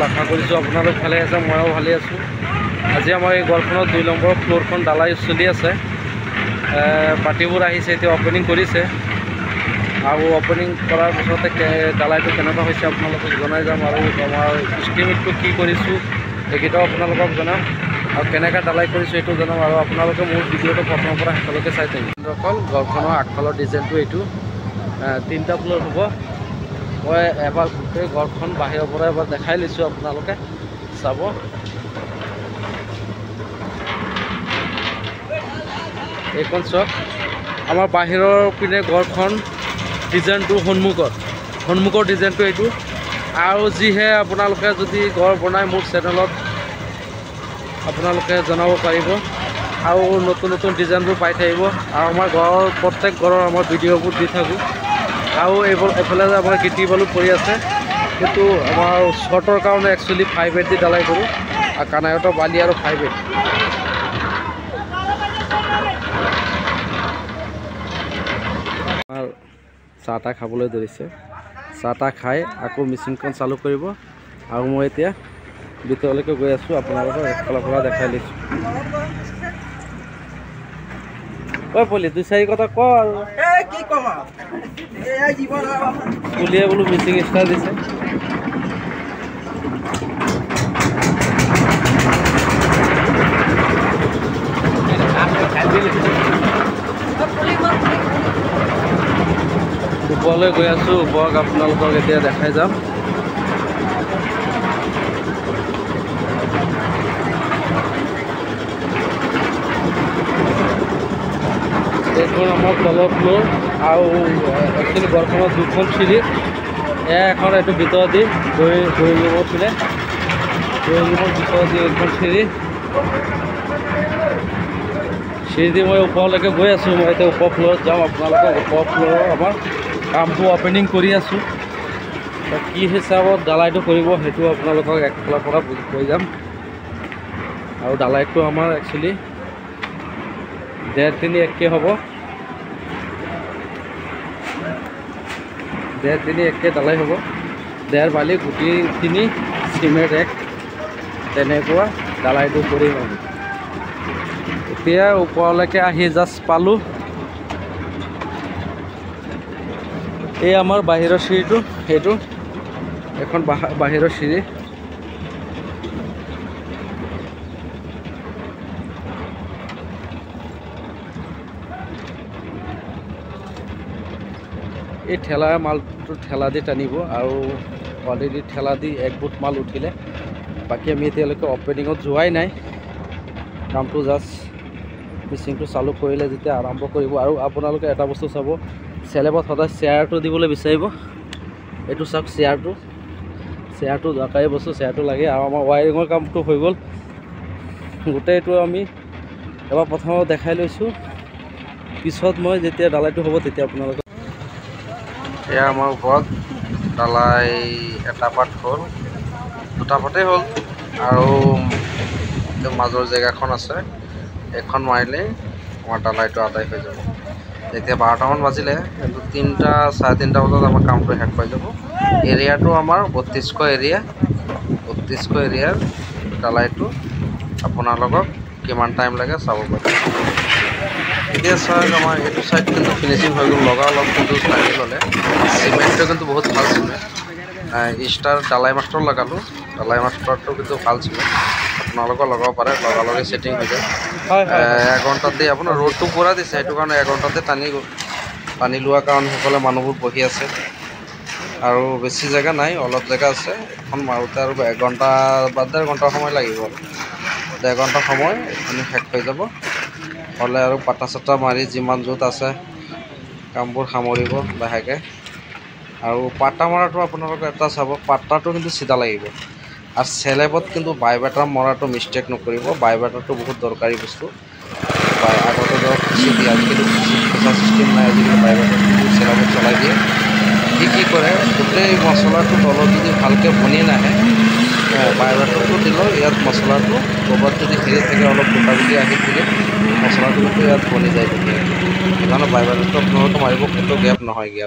ভাল আশা কৰিছোঁ আপোনালোক ভালে আছে, ময়ো ভালে আছোঁ। আজি আমাৰ এই ঘৰখনত 2 নম্বৰ ফ্ল'ৰখন ঢালাই চলি আছে। পাৰ্টিবোৰ আহিছে, এতিয়া অপেনিং কৰিছে আৰু অপেনিং কৰাৰ পিছতে ঢালাইটো কেনেকুৱা হৈছে আপোনালোকক জনাই যাম আৰু আমাৰ ইষ্টিমেটটো কি কৰিছোঁ এইকেইটাও আপোনালোকক জনাম আৰু কেনেকৈ ঢালাই কৰিছোঁ এইটো জনাম আৰু আপোনালোকে মোৰ ভিডিঅ'টো প্ৰথমৰ পৰা শেষলৈকে চাই থাকিব। অকল ঘৰখনৰ আগফালৰ ডিজাইনটো এইটো 3টা ফ্ল'ৰ হ'ব। মই এবাৰ গোটেই ঘৰখন বাহিৰৰ পৰা এবাৰ দেখাই লৈছোঁ, আপোনালোকে চাব। এইখন চাওক, আমাৰ বাহিৰৰ পিনে ঘৰখন ডিজাইনটো সন্মুখৰ ডিজাইনটো এইটো। আৰু যিহে আপোনালোকে যদি ঘৰ বনাই মোৰ চেনেলত আপোনালোকে জনাব পাৰিব আৰু নতুন নতুন ডিজাইনবোৰ পাই থাকিব। আৰু আমাৰ ঘৰৰ প্ৰত্যেক ঘৰৰ আমাৰ ভিডিঅ'বোৰ দি থাকোঁ। আৰু এইফালে যে আমাৰ গিটি বালু পৰি আছে, সেইটো আমাৰ শ্বৰ্টৰ কাৰণে একচুৱেলি 5-8 দি ঢালাই কৰোঁ আৰু কানায়তৰ বালি আৰু 5-8। আমাৰ চাহ তাহ খাবলৈ ধৰিছে, চাহ তাহ খাই আকৌ মেচিনখন চালু কৰিব আৰু মই এতিয়া ভিতৰলৈকে গৈ আছোঁ, আপোনালোকক একফালৰ পৰা দেখাই লৈছোঁ। কৈ পলি 2-4 কথা ক আৰু কি কম পুলিয়ে বোলো মিচিং ষ্টাৰ দিছে। ওপৰলৈ গৈ আছোঁ, ওপৰত আপোনালোকক এতিয়া দেখাই যাম। এইখন আমাৰ তলৰ ফ্ল'ৰ আৰু একচুৱেলি ঘৰখনত 2খন চিৰি, এখন এইটো ভিতৰত দি ড্ৰয়িং ৰুমৰ পিনে, ড্ৰয়িং ৰুমৰ ভিতৰত দি এইখন চিৰি দি মই ওপৰলৈকে গৈ আছোঁ। মই এতিয়া ওপৰ ফ্ল'ৰত যাম, আপোনালোকক ওপৰ ফ্ল'ৰৰ আমাৰ কামটো অপেনিং কৰি আছোঁ। কি হিচাপত ঢালাইটো কৰিব সেইটো আপোনালোকক একফালৰ পৰা কৈ যাম। আৰু ঢালাইটো আমাৰ একচুৱেলি 1.5-3 একে হ'ব, 1.5-3 একে ঢালাই হ'ব। 1.5 বালি গুটি 3 চিমেণ্ট 1 তেনেকুৱা ঢালাইটো কৰিম আমি। এতিয়া ওপৰলৈকে আহি জাষ্ট পালোঁ। এই আমাৰ বাহিৰৰ চিৰিটো, সেইটো এখন বাহিৰৰ চিৰি। এই ঠেলাৰ মালটো ঠেলা দি টানিব আৰু অলৰেডি ঠেলা দি 1 বুট মাল উঠিলে। বাকী আমি এতিয়ালৈকে অপেনিঙত যোৱাই নাই, কামটো জাষ্ট মেচিনটো চালু কৰিলে যেতিয়া আৰম্ভ কৰিব। আৰু আপোনালোকে এটা বস্তু চাব, চেলেবত সদায় চেয়াৰটো দিবলৈ বিচাৰিব। এইটো চাওক, চেয়াৰটো দৰকাৰী বস্তু, চেয়াৰটো লাগে। আৰু আমাৰ ৱায়াৰিঙৰ কামটো হৈ গ'ল গোটেইটো, আমি এবাৰ প্ৰথমত দেখাই লৈছোঁ, পিছত মই যেতিয়া ঢালাইটো হ'ব তেতিয়া আপোনালোকে। এয়া আমাৰ ওপৰত ঢালাই এটা পাৰ্ট হ'ল, 2টা পাৰ্টেই হ'ল আৰু মাজৰ জেগাখন আছে, এখন মাৰিলেই আমাৰ ঢালাইটো আদায় হৈ যাব। এতিয়া 12টামান বাজিলে, কিন্তু 3-3:30 বজাত আমাৰ কামটো শেষ হৈ যাব। এৰিয়াটো আমাৰ 3200 এৰিয়া, 3200 এৰিয়াৰ ঢালাইটো আপোনালোকক কিমান টাইম লাগে চাব পাৰিব। এতিয়া চাওক, আমাৰ এইটো ছাইড কিন্তু ফিনিচিং হৈ গ'ল, লগালগ কিন্তু টানি ল'লে। চিমেণ্টটো কিন্তু বহুত ভাল চিমেণ্ট, ষ্টাৰ ঢালাই মাষ্টৰ লগালোঁ, ঢালাই মাষ্টৰটো কিন্তু ভাল চিমেণ্ট, আপোনালোকেও লগাব পাৰে, লগালগে ছেটিং হৈ যায়। 1 ঘণ্টাতে আপোনাৰ ৰ'দটো পূৰা দিছে, সেইটো কাৰণে 1 ঘণ্টাতে টানি লোৱাৰ কাৰণে সকলে মানুহবোৰ বহি আছে আৰু বেছি জেগা নাই, অলপ জেগা আছে। এখন মাৰোঁতে আৰু 1 ঘণ্টা বা 1.5 ঘণ্টা সময় লাগিব, আৰু 1.5 ঘণ্টা সময় এইখিনি শেষ হৈ যাব। হ'লে আৰু পাতা চাটা মাৰি যিমান য'ত আছে কামবোৰ সামৰিব লাহেকৈ। আৰু পাতা মৰাটো আপোনালোকে এটা চাব, পাতাটো কিন্তু চিধা লাগিব। আৰু চেলেবত কিন্তু বাইবেটাৰ মৰাটো মিষ্টেক নকৰিব, বাইবেটাৰটো বহুত দৰকাৰী বস্তু। আগতে ধৰক খুচি দিয়ে, আজিকালি খুচা চিষ্টেম নাই, আজিকালি বাইবেটাৰটো চেলেবত চলাই দিয়ে। কি কৰে, গোটেই মছলাটো তলত যদি ভালকৈ বনি নাহে, বাইবেটাৰটো দিলেও ইয়াত মছলাটো ক'ৰবাত যদি হেৰি থাকে, অলপ গোটা গুটি আহি থাকে, মছলাটো কিন্তু ইয়াত বনি যায়। তেতিয়া সেইকাৰণে বাইবেটাৰটো আপোনালোকে মাৰিব, ক'তো গেপ নহয়গৈ।